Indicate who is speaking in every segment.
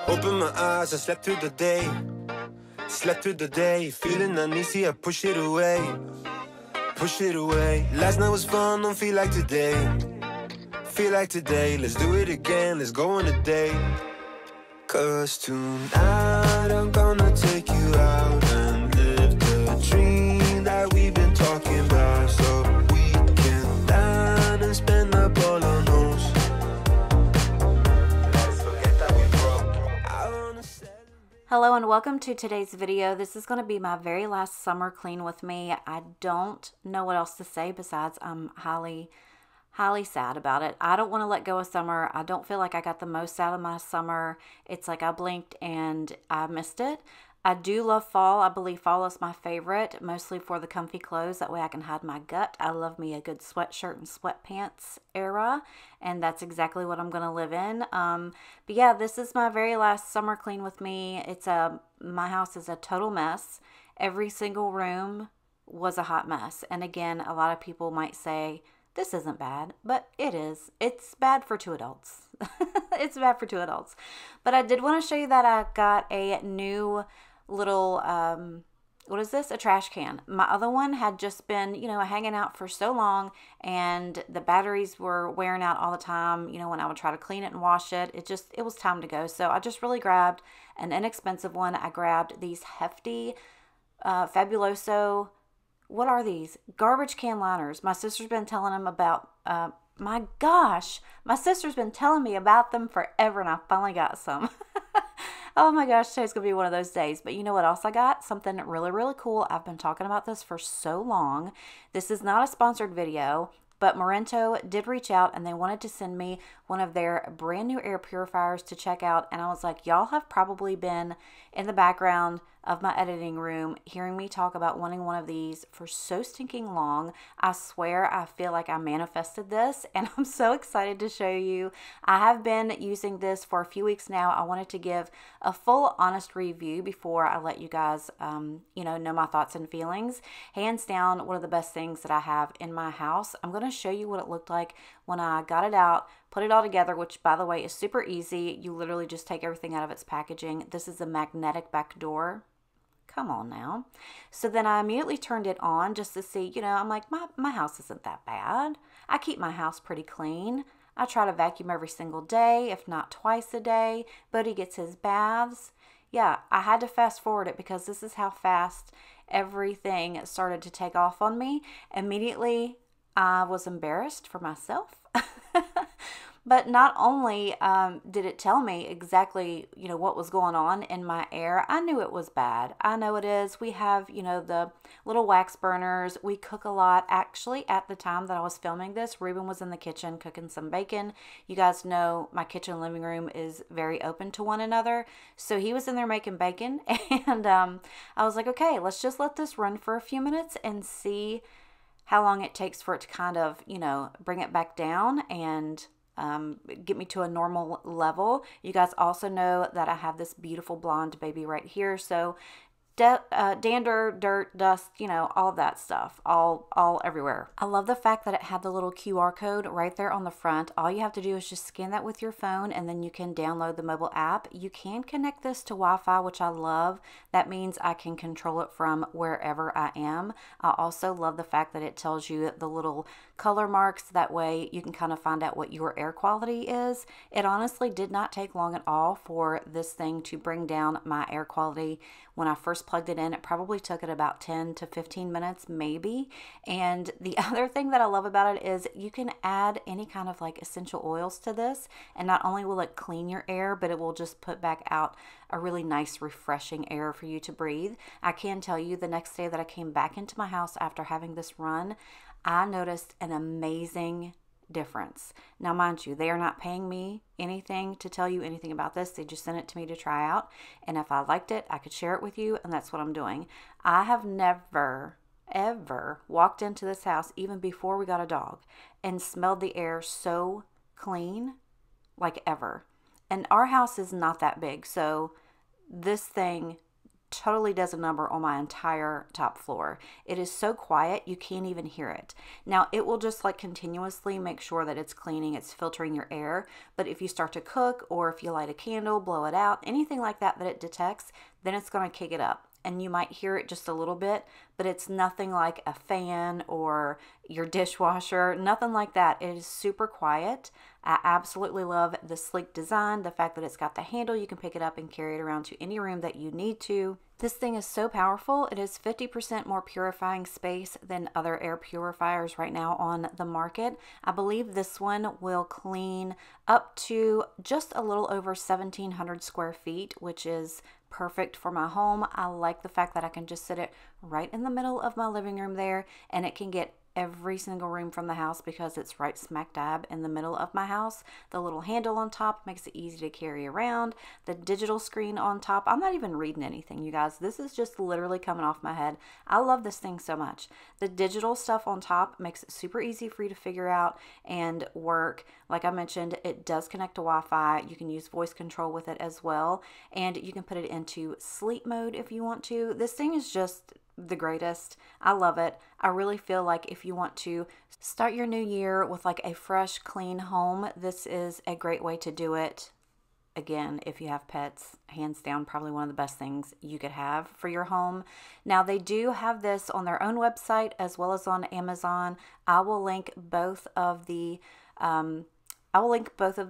Speaker 1: Open my eyes, I slept through the day. Slept through the day, feeling uneasy, I push it away. Push it away. Last night was fun, don't feel like today. Feel like today, let's do it again, let's go on a date. Cause tonight I'm gonna take you out and live the dream that we've been talking about. So we can dine and spend up all our notes. Let's forget that we broke. I wanna celebrate.
Speaker 2: Hello and welcome to today's video. This is going to be my very last summer clean with me. I don't know what else to say besides I'm highly sad about it. I don't want to let go of summer. I don't feel like I got the most out of my summer. It's like I blinked and I missed it. I do love fall. I believe fall is my favorite, mostly for the comfy clothes. That way I can hide my gut. I love me a good sweatshirt and sweatpants era, and that's exactly what I'm going to live in. But yeah, this is my very last summer clean with me. My house is a total mess. Every single room was a hot mess. And again, a lot of people might say, this isn't bad, but it is. It's bad for two adults. It's bad for two adults. But I did want to show you that I got a new little, what is this? A trash can. My other one had just been, hanging out for so long, and the batteries were wearing out all the time. When I would try to clean it and wash it, it was time to go. So I just really grabbed an inexpensive one. I grabbed these hefty, Fabuloso, what are these? Garbage can liners. My sister's been telling them about, my gosh, my sister's been telling me about them forever, and I finally got some. Oh my gosh, today's going to be one of those days. But you know what else I got? Something really, really cool. I've been talking about this for so long. This is not a sponsored video, but MORENTO did reach out and they wanted to send me one of their brand new air purifiers to check out. And I was like, y'all have probably been in the background of my editing room hearing me talk about wanting one of these for so stinking long. I swear I feel like I manifested this, and I'm so excited to show you. I have been using this for a few weeks now. I wanted to give a full honest review before I let you guys know my thoughts and feelings. Hands down, one of the best things that I have in my house. I'm going to show you what it looked like when I got it out, put it all together, which by the way is super easy. You literally just take everything out of its packaging. This is a magnetic back door. Come on now. So then I immediately turned it on just to see, I'm like, my house isn't that bad. I keep my house pretty clean. I try to vacuum every single day, if not twice a day. Bodie gets his baths. Yeah, I had to fast forward it because this is how fast everything started to take off on me. Immediately, I was embarrassed for myself. But not only did it tell me exactly, what was going on in my air, I knew it was bad. I know it is. We have, the little wax burners. We cook a lot. Actually, at the time that I was filming this, Ruben was in the kitchen cooking some bacon. You guys know my kitchen and living room is very open to one another. So he was in there making bacon, and I was like, okay, let's just let this run for a few minutes and see how long it takes for it to kind of, bring it back down and get me to a normal level. You guys also know that I have this beautiful blonde baby right here. So dander, dirt, dust, all of that stuff, all everywhere. I love the fact that it had the little QR code right there on the front. All you have to do is just scan that with your phone, and then you can download the mobile app. You can connect this to Wi-Fi, which I love. That means I can control it from wherever I am. I also love the fact that it tells you the little color marks. That way you can kind of find out what your air quality is. It honestly did not take long at all for this thing to bring down my air quality. When I first plugged it in, it probably took it about 10 to 15 minutes maybe. And the other thing that I love about it is you can add any kind of like essential oils to this, and not only will it clean your air, but it will just put back out a really nice refreshing air for you to breathe. I can tell you the next day that I came back into my house after having this run, I noticed an amazing difference. Now, mind you, they are not paying me anything to tell you anything about this. They just sent it to me to try out. And if I liked it, I could share it with you. And that's what I'm doing. I have never, ever walked into this house, even before we got a dog, and smelled the air so clean, like ever. And our house is not that big. So this thing totally does a number on my entire top floor. It is so quiet, you can't even hear it. Now, it will just like continuously make sure that it's cleaning, it's filtering your air. But if you start to cook, or if you light a candle, blow it out, anything like that that it detects, then it's going to kick it up. And you might hear it just a little bit, but it's nothing like a fan or your dishwasher, nothing like that. It is super quiet. I absolutely love the sleek design, the fact that it's got the handle, you can pick it up and carry it around to any room that you need to. This thing is so powerful. It is 50% more purifying space than other air purifiers right now on the market. I believe this one will clean up to just a little over 1,700 square feet, which is perfect for my home. I like the fact that I can just sit it right in the middle of my living room there, and it can get every single room from the house because it's right smack dab in the middle of my house. The little handle on top makes it easy to carry around. The digital screen on top, I'm not even reading anything, you guys. This is just literally coming off my head. I love this thing so much. The digital stuff on top makes it super easy for you to figure out and work. Like I mentioned, it does connect to Wi-Fi. You can use voice control with it as well, and you can put it into sleep mode if you want to. This thing is just the greatest. I love it. I really feel like if you want to start your new year with like a fresh, clean home, this is a great way to do it. Again, if you have pets, hands down, probably one of the best things you could have for your home. Now, they do have this on their own website as well as on Amazon. I will link both of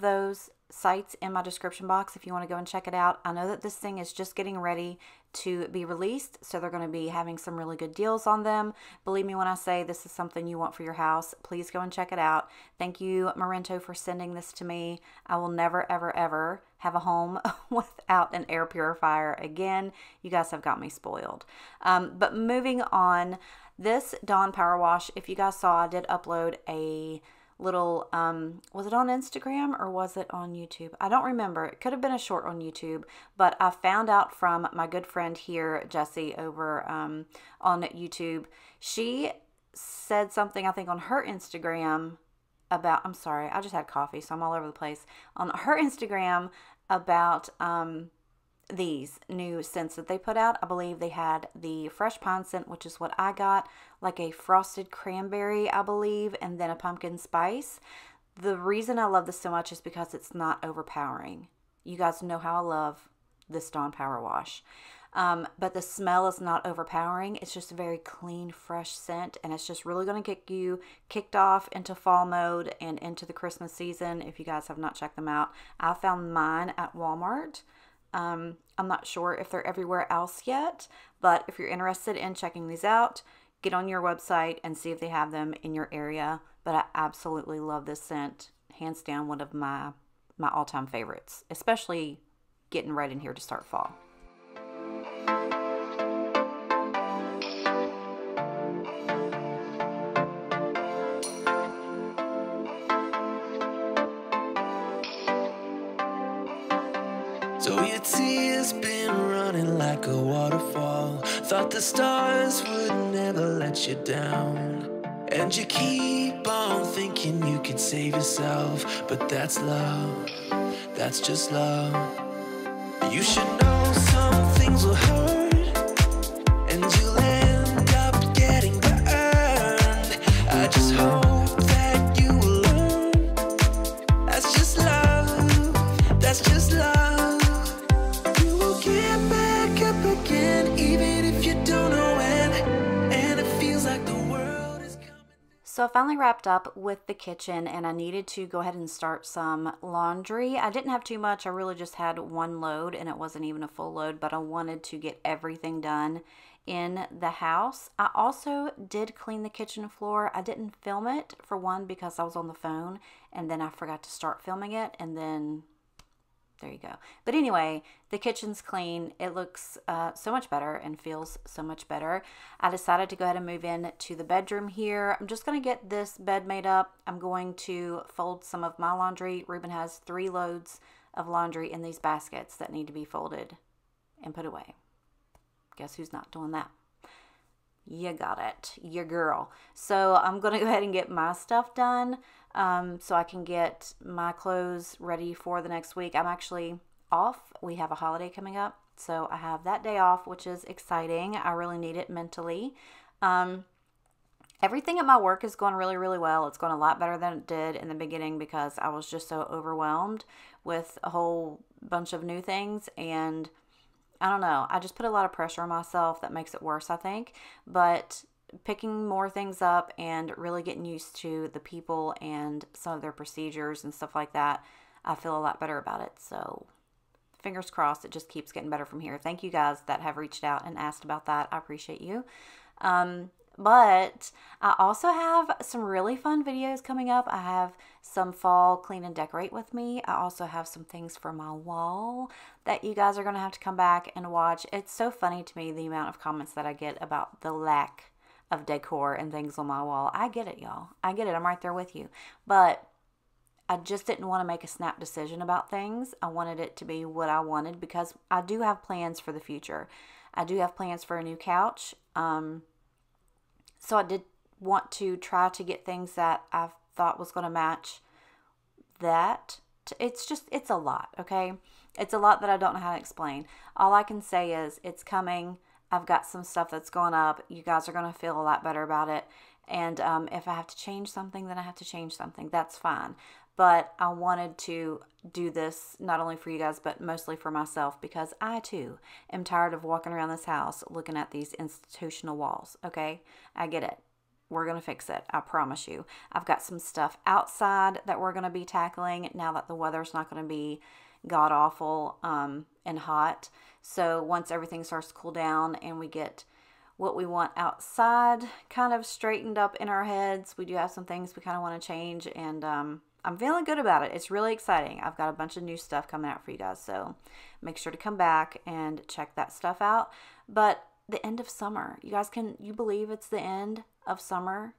Speaker 2: those sites in my description box if you want to go and check it out. I know that this thing is just getting ready to be released, so they're going to be having some really good deals on them. Believe me when I say this is something you want for your house. Please go and check it out. Thank you, MORENTO, for sending this to me. I will never, ever, ever have a home without an air purifier again. You guys have got me spoiled. But moving on, this Dawn Power Wash, if you guys saw, I did upload a little, was it on Instagram or was it on YouTube? I don't remember. It could have been a short on YouTube, but I found out from my good friend here, Jessie, over on YouTube. She said something, I think, on her Instagram about, I'm sorry, I just had coffee, so I'm all over the place. On her Instagram about these new scents that they put out. I believe they had the fresh pine scent, which is what I got, like a frosted cranberry, I believe, and then a pumpkin spice. The reason I love this so much is because it's not overpowering. You guys know how I love this Dawn Power Wash. But the smell is not overpowering. It's just a very clean, fresh scent, and it's just really going to get you kicked off into fall mode and into the Christmas season if you guys have not checked them out. I found mine at Walmart. I'm not sure if they're everywhere else yet, but if you're interested in checking these out, get on your website and see if they have them in your area. But I absolutely love this scent. Hands down, one of my all-time favorites, especially getting right in here to start fall.
Speaker 1: So your tears been running like a waterfall. Thought the stars would never let you down. And you keep on thinking you could save yourself. But that's love, that's just love. You should know some things will hurt, and you'll end up getting burned. I just hope that you will learn. That's just love, that's just love.
Speaker 2: So I finally wrapped up with the kitchen, and I needed to go ahead and start some laundry. I didn't have too much. I really just had one load, and it wasn't even a full load, but I wanted to get everything done in the house. I also did clean the kitchen floor. I didn't film it, for one, because I was on the phone, and then I forgot to start filming it, and then there you go. But anyway, the kitchen's clean. It looks so much better and feels so much better. I decided to go ahead and move in to the bedroom here. I'm just going to get this bed made up. I'm going to fold some of my laundry. Ruben has 3 loads of laundry in these baskets that need to be folded and put away. Guess who's not doing that? You got it. Your girl. So I'm going to go ahead and get my stuff done. So I can get my clothes ready for the next week. I'm actually off. We have a holiday coming up, So I have that day off, which is exciting. I really need it mentally. Everything at my work is going really, really well. It's going a lot better than it did in the beginning because I was just so overwhelmed with a whole bunch of new things. And I don't know, I just put a lot of pressure on myself that makes it worse, I think. But picking more things up and really getting used to the people and some of their procedures and stuff like that, I feel a lot better about it. So fingers crossed, it just keeps getting better from here. Thank you guys that have reached out and asked about that. I appreciate you. But I also have some really fun videos coming up. I have some fall clean and decorate with me. I also have some things for my wall that you guys are going to have to come back and watch. It's so funny to me, the amount of comments that I get about the lack of decor and things on my wall. I get it, y'all. I get it. I'm right there with you. But I just didn't want to make a snap decision about things. I wanted it to be what I wanted because I do have plans for the future. I do have plans for a new couch. So I did want to try to get things that I thought was going to match that. It's a lot, okay? It's a lot that I don't know how to explain. All I can say is it's coming. I've got some stuff that's going up. You guys are going to feel a lot better about it. And if I have to change something, then I have to change something. That's fine. But I wanted to do this not only for you guys, but mostly for myself because I, too, am tired of walking around this house looking at these institutional walls, okay? I get it. We're going to fix it. I promise you. I've got some stuff outside that we're going to be tackling now that the weather's not going to be god-awful and hot. So once everything starts to cool down and we get what we want outside kind of straightened up in our heads, we do have some things we kind of want to change, and I'm feeling good about it. It's really exciting. I've got a bunch of new stuff coming out for you guys, so make sure to come back and check that stuff out. But the end of summer, you guys, can you believe it's the end of summer?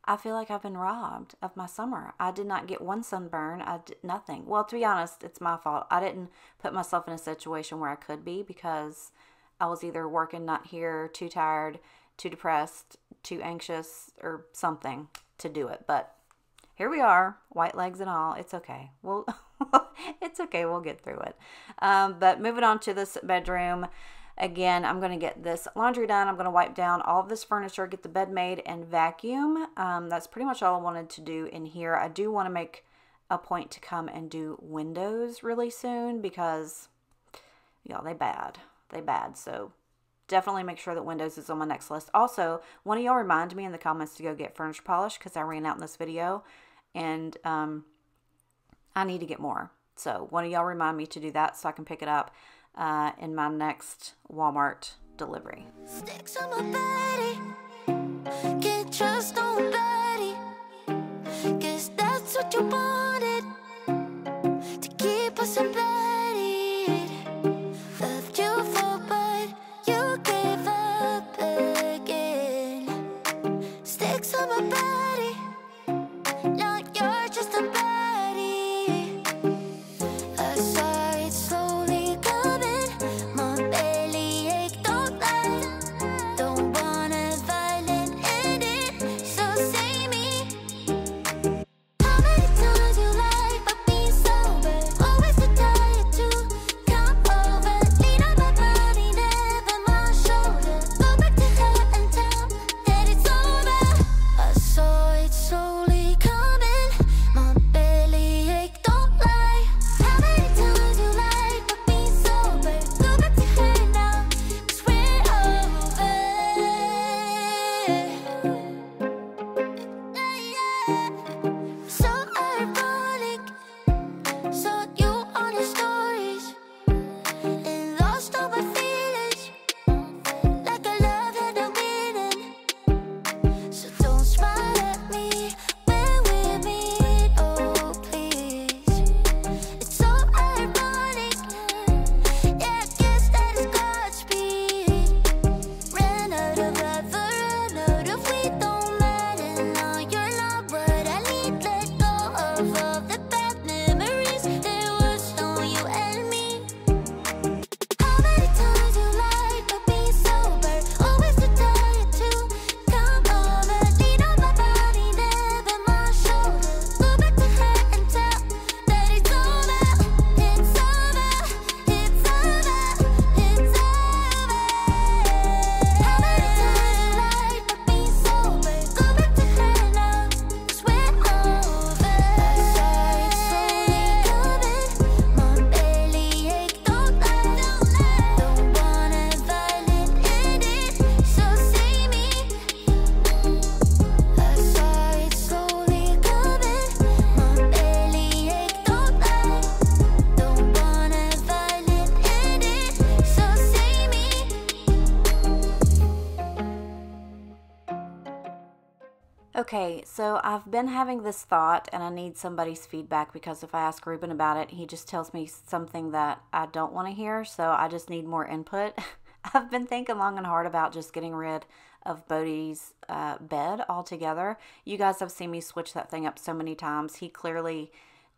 Speaker 2: I feel like I've been robbed of my summer. I did not get one sunburn. I did nothing. Well, to be honest, it's my fault. I didn't put myself in a situation where I could be because I was either working, not here, too tired, too depressed, too anxious, or something to do it. But here we are, white legs and all. It's okay. It's okay. We'll get through it. But moving on to this bedroom. Again, I'm going to get this laundry done. I'm going to wipe down all of this furniture, get the bed made, and vacuum. That's pretty much all I wanted to do in here. I do want to make a point to come and do windows really soon because, y'all, they bad. They bad. So definitely make sure that windows is on my next list. Also, one of y'all remind me in the comments to go get furniture polish because I ran out in this video. And I need to get more. So one of y'all remind me to do that so I can pick it up in my next Walmart delivery.
Speaker 1: Sticks on my body, can't trust nobody, 'cause that's what you wanted, to keep us embedded. Loved you for, but you gave up again. Sticks on my body, now you're just a body. I saw it slowly coming, my belly ached, don't lie. Don't want a violent ending, so save me. How many times you lied about being sober? Always too tired to count
Speaker 2: Okay, so I've been having this thought and I need somebody's feedback because if I ask Ruben about it, he just tells me something that I don't want to hear, so I just need more input. I've been thinking long and hard about just getting rid of Bodie's bed altogether. You guys have seen me switch that thing up so many times. He clearly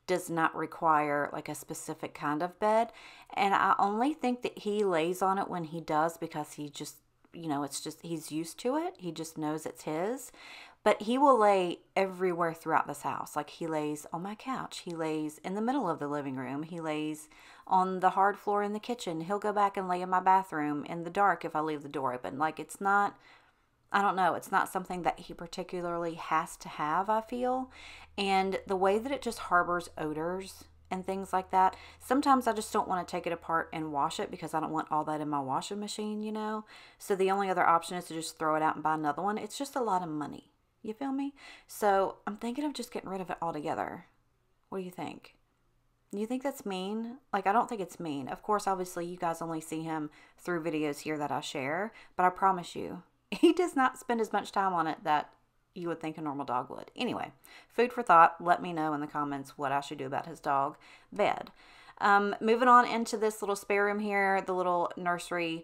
Speaker 2: does not require like a specific kind of bed, and I only think that he lays on it when he does because he just, you know, it's just he's used to it. He just knows it's his. But he will lay everywhere throughout this house. Like he lays on my couch. He lays in the middle of the living room. He lays on the hard floor in the kitchen. He'll go back and lay in my bathroom in the dark if I leave the door open. Like it's not, I don't know, it's not something that he particularly has to have, I feel. And the way that it just harbors odors and things like that, sometimes I just don't want to take it apart and wash it because I don't want all that in my washing machine, you know. So the only other option is to just throw it out and buy another one. It's just a lot of money. You feel me? So I'm thinking of just getting rid of it altogether. What do you think? Do you think that's mean? Like, I don't think it's mean. Of course, obviously, you guys only see him through videos here that I share. But I promise you, he does not spend as much time on it that you would think a normal dog would. Anyway, food for thought. Let me know in the comments what I should do about his dog bed. Moving on into this little spare room here, the little nursery.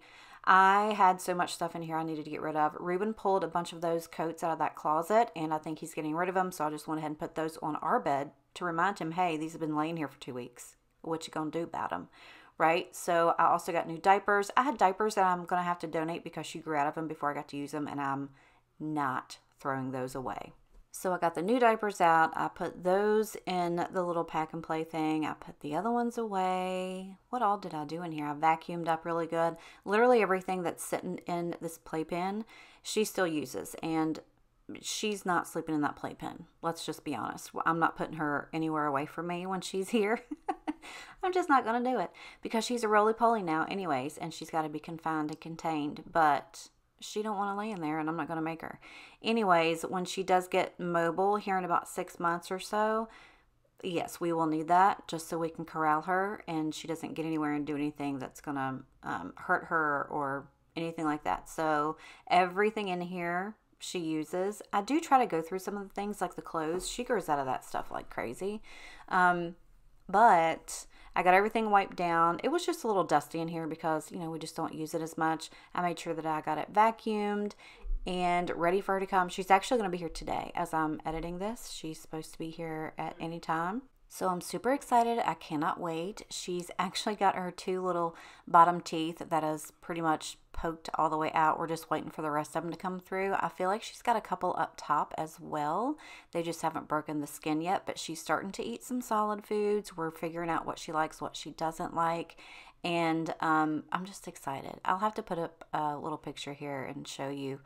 Speaker 2: I had so much stuff in here I needed to get rid of. Ruben pulled a bunch of those coats out of that closet, and I think he's getting rid of them, so I just went ahead and put those on our bed to remind him, hey, these have been laying here for 2 weeks. What you gonna do about them, right? So I also got new diapers. I had diapers that I'm gonna have to donate because she grew out of them before I got to use them, and I'm not throwing those away. So I got the new diapers out. I put those in the little pack and play thing. I put the other ones away. What all did I do in here? I vacuumed up really good. Literally everything that's sitting in this playpen, she still uses. And she's not sleeping in that playpen. Let's just be honest. I'm not putting her anywhere away from me when she's here. I'm just not going to do it. Because she's a roly-poly now anyways. And she's got to be confined and contained. But she don't want to lay in there, and I'm not going to make her. Anyways, when she does get mobile here in about 6 months or so, yes, we will need that just so we can corral her and she doesn't get anywhere and do anything that's going to hurt her or anything like that. So everything in here she uses. I do try to go through some of the things like the clothes. She grows out of that stuff like crazy. But I got everything wiped down. It was just a little dusty in here because, you know, we just don't use it as much. I made sure that I got it vacuumed and ready for her to come. She's actually going to be here today as I'm editing this. She's supposed to be here at any time. So I'm super excited. I cannot wait. She's actually got her 2 little bottom teeth that is pretty much poked all the way out. We're just waiting for the rest of them to come through. I feel like she's got a couple up top as well. They just haven't broken the skin yet, but she's starting to eat some solid foods. We're figuring out what she likes, what she doesn't like. And I'm just excited. I'll have to put up a little picture here and show you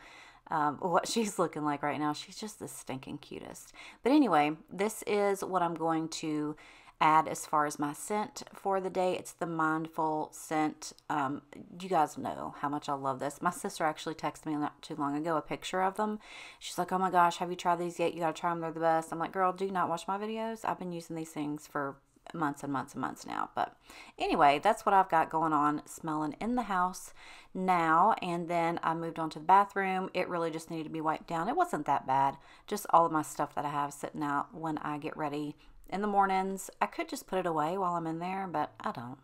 Speaker 2: what she's looking like right now. She's just the stinking cutest. But anyway, this is what I'm going to add as far as my scent for the day. It's the Mindful scent. You guys know how much I love this. My sister actually texted me not too long ago a picture of them. She's like, oh my gosh, have you tried these yet? You gotta try them. They're the best. I'm like, girl, do you not watch my videos? I've been using these things for months and months and months now. But anyway, that's what I've got going on, smelling in the house now. And then I moved on to the bathroom. It really just needed to be wiped down. It wasn't that bad. Just all of my stuff that I have sitting out when I get ready in the mornings. I could just put it away while I'm in there, but I don't.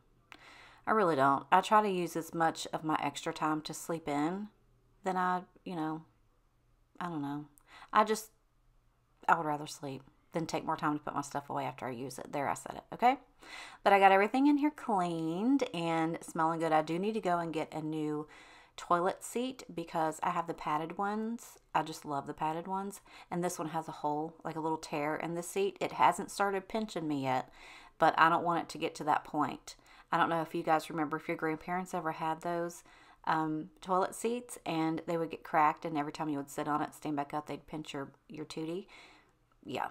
Speaker 2: I really don't. I try to use as much of my extra time to sleep in than I don't know. I would rather sleep than take more time to put my stuff away after I use it. There, I said it, okay? But I got everything in here cleaned and smelling good. I do need to go and get a new toilet seat because I have the padded ones. I just love the padded ones. And this one has a hole, like a little tear in the seat. It hasn't started pinching me yet, but I don't want it to get to that point. I don't know if you guys remember if your grandparents ever had those toilet seats and they would get cracked, and every time you would sit on it, stand back up, they'd pinch your tootie. Yeah.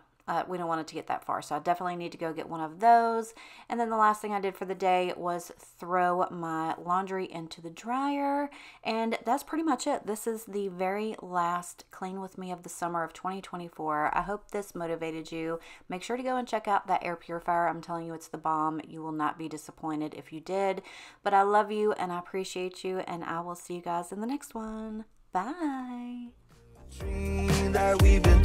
Speaker 2: We don't want it to get that far, so I definitely need to go get one of those. And then the last thing I did for the day was throw my laundry into the dryer, and that's pretty much it. This is the very last Clean With Me of the summer of 2024. I hope this motivated you. Make sure to go and check out that air purifier. I'm telling you, it's the bomb. You will not be disappointed if you did. But I love you, and I appreciate you, and I will see you guys in the next one. Bye.
Speaker 1: Dream that we've been